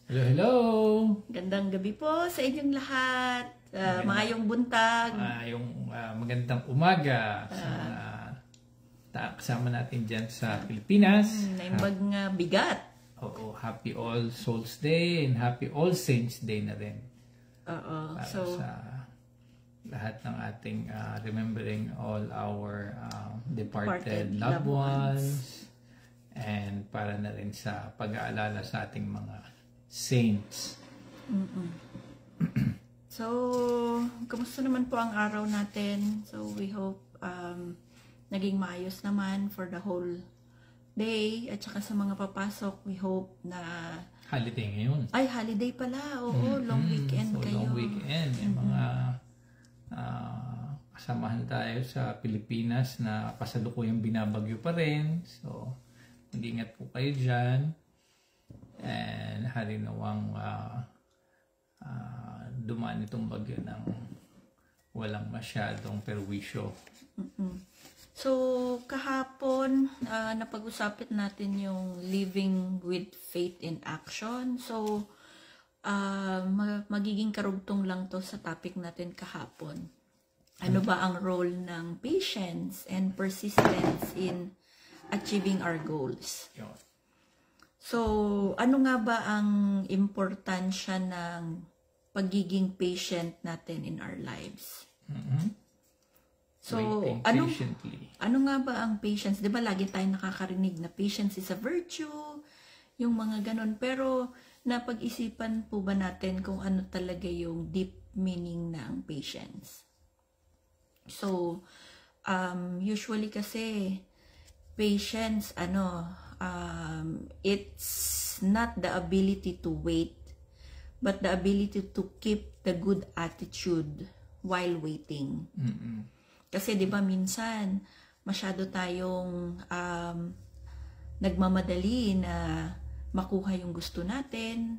Hello, hello! Gandang gabi po sa inyong lahat. Maayong buntag. Magandang umaga sa kasama natin dyan sa Pilipinas. Naimbag nga bigat. Oo, Happy All Souls Day and Happy All Saints Day na rin. Oo. Para sa lahat ng ating remembering all our departed loved ones. And para na rin sa pag-aalala sa ating mga saints. So, kumusta naman po ang araw natin? So, we hope naging maayos naman for the whole day. At saka sa mga papasok, we hope na holiday ngayon. Ay, holiday pala. Oo, long weekend so, kayo. Long weekend. Yung mga kasamahan tayo sa Pilipinas na kasalukuyang binabagyo pa rin. So, mag-ingat po kayo dyan. And harinawang dumaan itong bagyo ng walang masyadong perwisyo. So, kahapon, napag-usapin natin yung living with faith in action. So, magiging karugtong lang to sa topic natin kahapon. Ano ba ang role ng patience and persistence in achieving our goals? Yun. So, ano nga ba ang importansya ng pagiging patient natin in our lives? So, ano nga ba ang patience? 'Di ba lagi tayong nakakarinig na patience is a virtue, yung mga ganon. Pero napag-isipan po ba natin kung ano talaga yung deep meaning ng patience? So, usually kasi patience it's not the ability to wait, but the ability to keep the good attitude while waiting. Kasi 'di ba minsan masyado tayong nagmamadali na makuha yung gusto natin.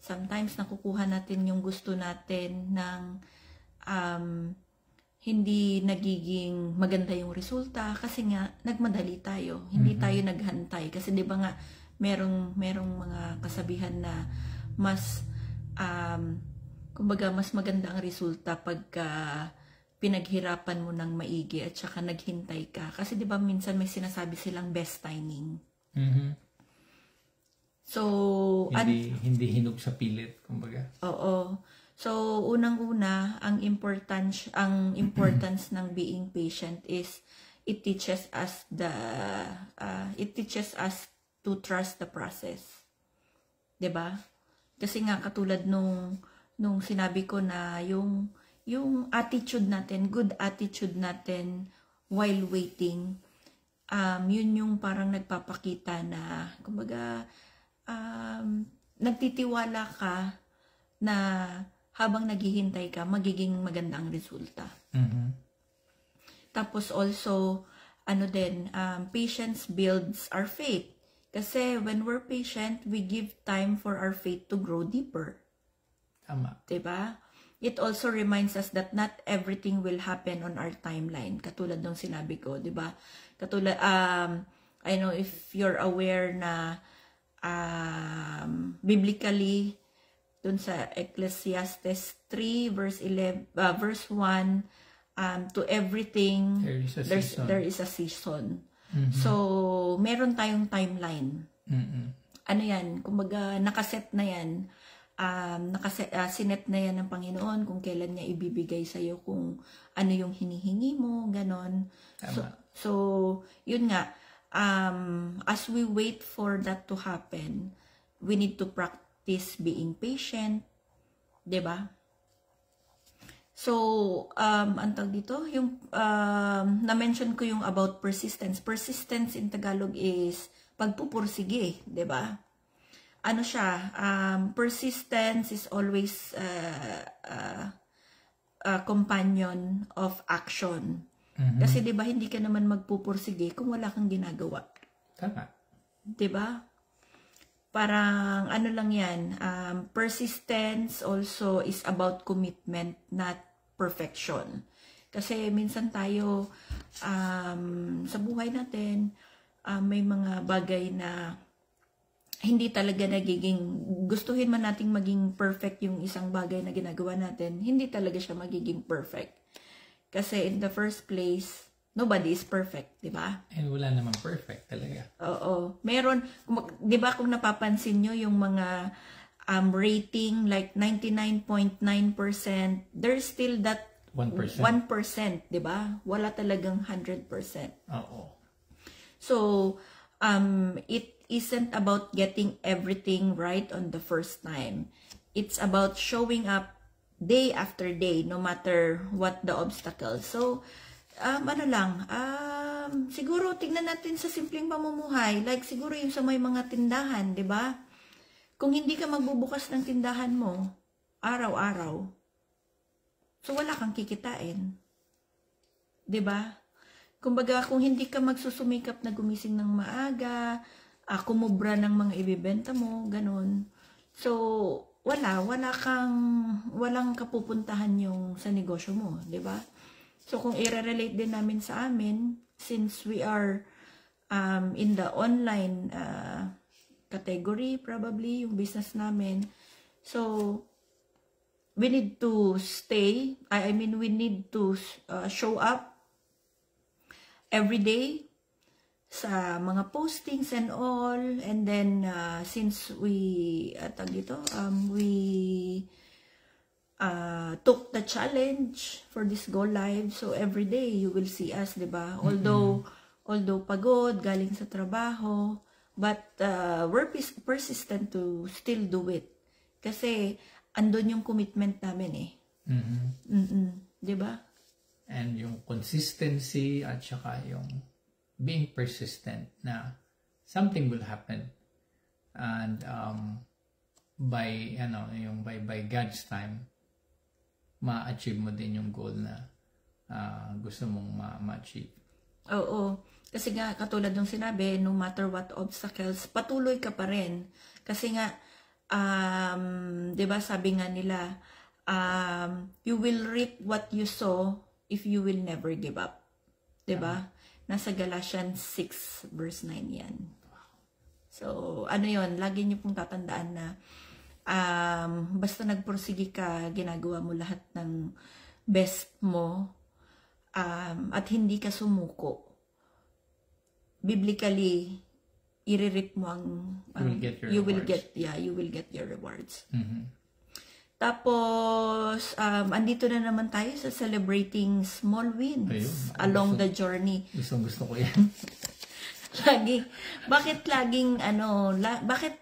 Sometimes nakukuha natin yung gusto natin ng hindi nagiging maganda yung resulta kasi nga nagmadali tayo. Hindi tayo naghantay kasi 'di ba nga merong mga kasabihan na mas kumbaga mas maganda ang resulta pagka pinaghirapan mo ng maigi at saka naghintay ka. Kasi 'di ba minsan may sinasabi silang best timing. So hindi hinog sa pilit kumbaga. Oo. So, unang-una, ang importance ng being patient is it teaches us to trust the process. 'Di ba? Kasi nga katulad nung sinabi ko na yung attitude natin, good attitude natin while waiting, yun yung parang nagpapakita na kumbaga nagtitiwala ka na habang naghihintay ka, magiging maganda ang resulta. Tapos also, patience builds our faith. Kasi when we're patient, we give time for our faith to grow deeper. Tama. Diba? It also reminds us that not everything will happen on our timeline. Katulad ng sinabi ko, diba? Katulad, I know if you're aware na biblically, dun sa Ecclesiastes 3 verse 1, to everything there is a season. So meron tayong timeline. Ano yan, kumbaga nakaset na yan, sinet na yan ng Panginoon kung kailan niya ibibigay sa iyo kung ano yung hinihingi mo, ganon. So yun nga, as we wait for that to happen, we need to practice being patient, 'di ba? So, antag dito, yung na-mention ko yung about persistence. Persistence in Tagalog is pagpupursige, 'di ba? Ano siya? Persistence is always a companion of action. Kasi 'di ba hindi ka naman magpupursige kung wala kang ginagawa. Tama. 'Di ba? Parang ano lang yan, persistence also is about commitment, not perfection. Kasi minsan tayo sa buhay natin, may mga bagay na hindi talaga nagiging, gustuhin man nating maging perfect yung isang bagay na ginagawa natin, hindi talaga siya magiging perfect. Kasi in the first place, nobody is perfect, di ba? And wala namang perfect talaga. Oo. Meron, di ba kung napapansin nyo yung mga rating like 99.9%, there's still that 1%, di ba? Wala talagang 100%. Oo. So, it isn't about getting everything right on the first time. It's about showing up day after day, no matter what the obstacles. So, siguro tignan natin sa simpleng pamumuhay, like siguro yung sa may mga tindahan, di ba? Kung hindi ka magbubukas ng tindahan mo, araw-araw, so wala kang kikitain. 'Di ba? Kumbaga, kung hindi ka magsusumikap na gumising ng maaga, kumubra ng mga ibebenta mo, ganun. So, walang kapupuntahan yung sa negosyo mo, 'di ba? So, kung i-relate din namin sa amin, since we are in the online category, probably, yung business namin. So, we need to stay, we need to show up every day sa mga postings and all. And then, since we, took the challenge for this Go Live, so every day you will see us, diba? Although pagod, galing sa trabaho, but we're persistent to still do it. Kasi andun yung commitment namin diba? And yung consistency at saka yung being persistent na something will happen. And by God's time, ma-achieve mo din yung goal na gusto mong ma-achieve. Oo. Kasi nga, katulad ng sinabi, no matter what obstacles, patuloy ka pa rin. Kasi nga, diba sabi nga nila, you will reap what you sow if you will never give up. Diba? Nasa Galatians 6 verse 9 yan. So, yun, lagi niyo pong tatandaan na basta nagpursige ka, ginagawa mo lahat ng best mo, at hindi ka sumuko, biblically, i-reap mo ang you will get your rewards. Tapos andito na naman tayo sa celebrating small wins along the journey. Gusto ko yan. Bakit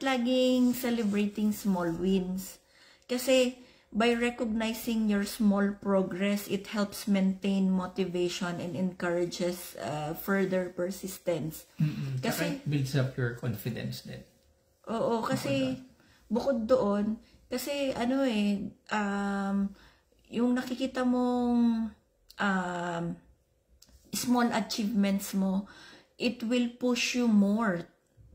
laging celebrating small wins? Kasi by recognizing your small progress, it helps maintain motivation and encourages further persistence. Kasi builds up your confidence din. Oo, kasi bukod doon, kasi yung nakikita mong small achievements mo, it will push you more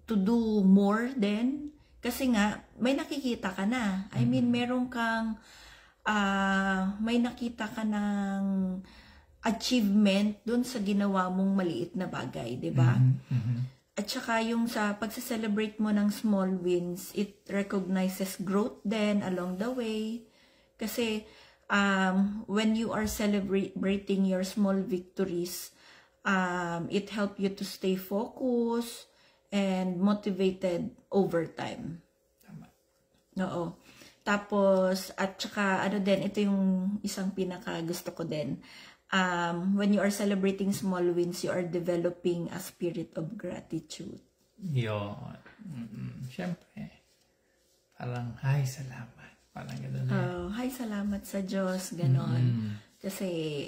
to do more then. Kasi nga, may nakikita ka na. I mean, meron kang, may nakita ka ng achievement dun sa ginawa mong maliit na bagay, di ba? At saka yung sa pagsa-celebrate mo ng small wins, it recognizes growth then along the way. Kasi, when you are celebrating your small victories, it helps you to stay focused and motivated over time. Tama. Oo. Tapos, at saka, ito yung isang pinaka gusto ko din. When you are celebrating small wins, you are developing a spirit of gratitude. Yun. Siyempre. Parang, hi, salamat. Parang gano'n. Hi, salamat sa Diyos. Ganon. Kasi,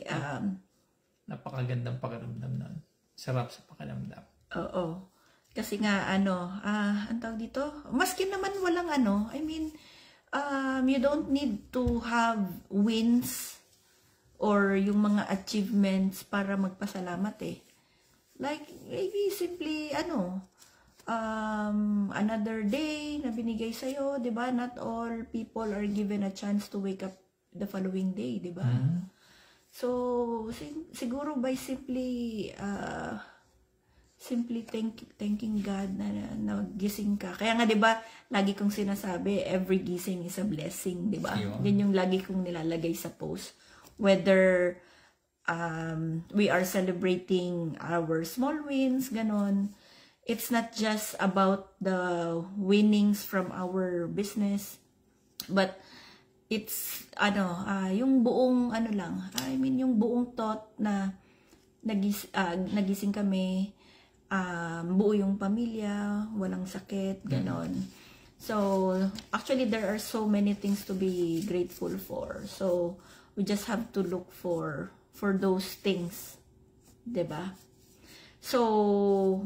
napakagandang pakiramdam nun. Sarap sa pakiramdam. Oo. Kasi nga, ang tawag dito, maski naman walang you don't need to have wins or yung mga achievements para magpasalamat Like, maybe simply, another day na binigay sa'yo, di ba? Not all people are given a chance to wake up the following day, di ba? So, siguro by simply simply thanking God na nagising ka. Kaya nga 'di ba, lagi kong sinasabi, every gising is a blessing, 'di ba? Yun yung lagi kong nilalagay sa post. Whether we are celebrating our small wins, ganon. It's not just about the winnings from our business, but it's yung buong yung buong thought na nagising kami, buo yung pamilya, walang sakit, ganon. So actually there are so many things to be grateful for. So we just have to look for those things, 'di ba? So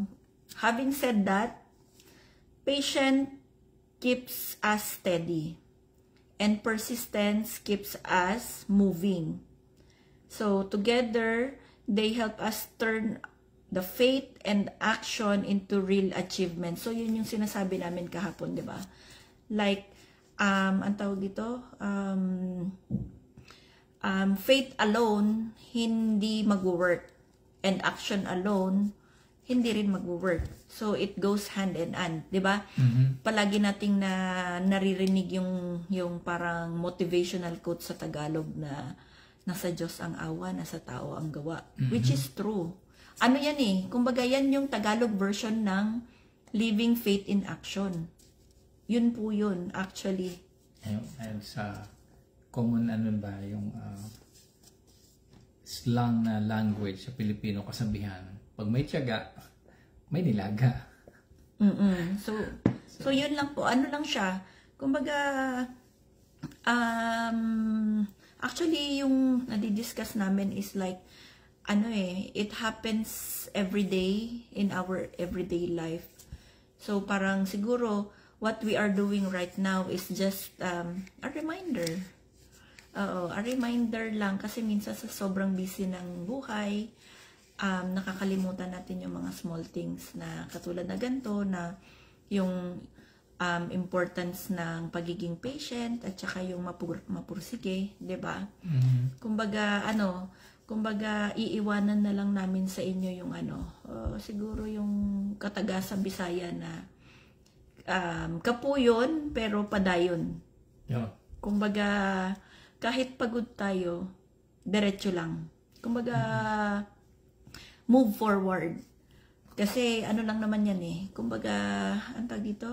having said that, patience keeps us steady and persistence keeps us moving. So together, they help us turn the faith and action into real achievement. So yun yung sinasabi namin kahapon, 'di ba? Like ang tawag dito, faith alone hindi mag-work and action alone hindi rin mag-work. So it goes hand in hand, 'di ba? Palagi nating naririnig yung parang motivational quote sa Tagalog na nasa Diyos ang awa, nasa tao ang gawa, which is true. Ano yan eh? Kumbaga yan yung Tagalog version ng living faith in action. Yun po yun actually. And sa common yung slang na language sa Pilipino, kasabihan, pag may tiyaga, may nilaga. So yun lang po. Ano lang siya? Kumbaga, actually, yung nadidiscuss namin is like, it happens every day in our everyday life. So parang siguro, what we are doing right now is just a reminder. A reminder lang kasi minsan sa sobrang busy ng buhay, nakakalimutan natin yung mga small things na katulad na ganito, na yung importance ng pagiging patient at saka yung mapursige, 'di ba? Kumbaga iiwanan na lang namin sa inyo yung siguro yung Katagasang Bisaya na kapuyon pero padayon. Yeah. Kumbaga kahit pagod tayo, diretso lang. Kumbaga move forward. Kasi lang naman yan eh. Kumbaga, ang tawag dito,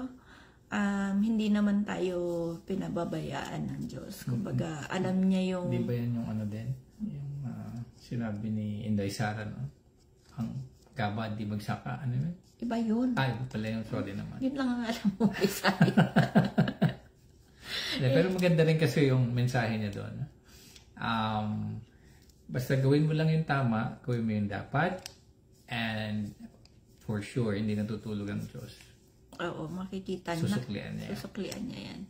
hindi naman tayo pinababayaan ng Diyos. Kumbaga, alam niya yung... Di ba yan yung din? Yung sinabi ni Inday Sara, no? Ang gaba, di magsaka, yun? Iba yun. Iba pala yung sorry naman. Yun lang ang alam mo, Isay. Pero maganda rin kasi yung mensahe niya doon. Basta gawin mo lang yung tama, gawin mo yung dapat, and for sure, hindi natutulog ang Diyos. Oo, makikita niya. Susuklian niya. Susuklian niya yan.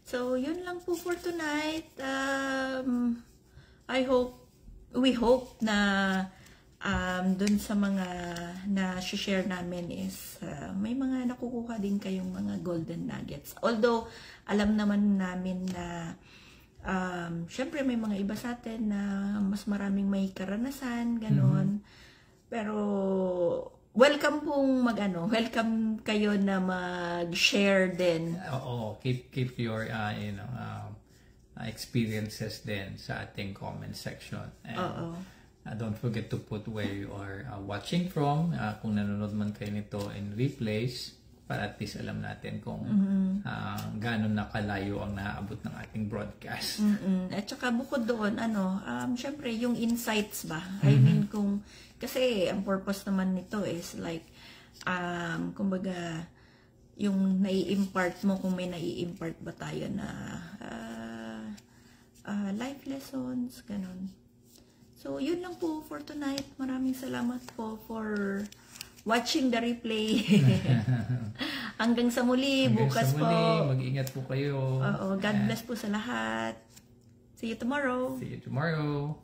So, yun lang po for tonight. We hope na dun sa mga na-share namin is may mga nakukuha din kayong mga golden nuggets. Although, alam naman namin na syempre may mga iba sa atin na mas maraming may karanasan, ganon. Pero welcome pong welcome kayo na mag-share din. Oo, keep your experiences din sa ating comment section. And don't forget to put where you are watching from. Kung nanonood man kayo nito in replays, para at least alam natin kung gano'n na kalayo ang naaabot ng ating broadcast. At saka bukod doon, syempre yung insights ba? I mean, kasi ang purpose naman nito is like, kumbaga, yung nai-impart mo, kung may nai-impart ba tayo na life lessons, ganun. So, yun lang po for tonight. Maraming salamat po for watching the replay. Hanggang sa muli, bukas po. Mag-ingat po kayo. God bless po sa lahat. See you tomorrow. See you tomorrow.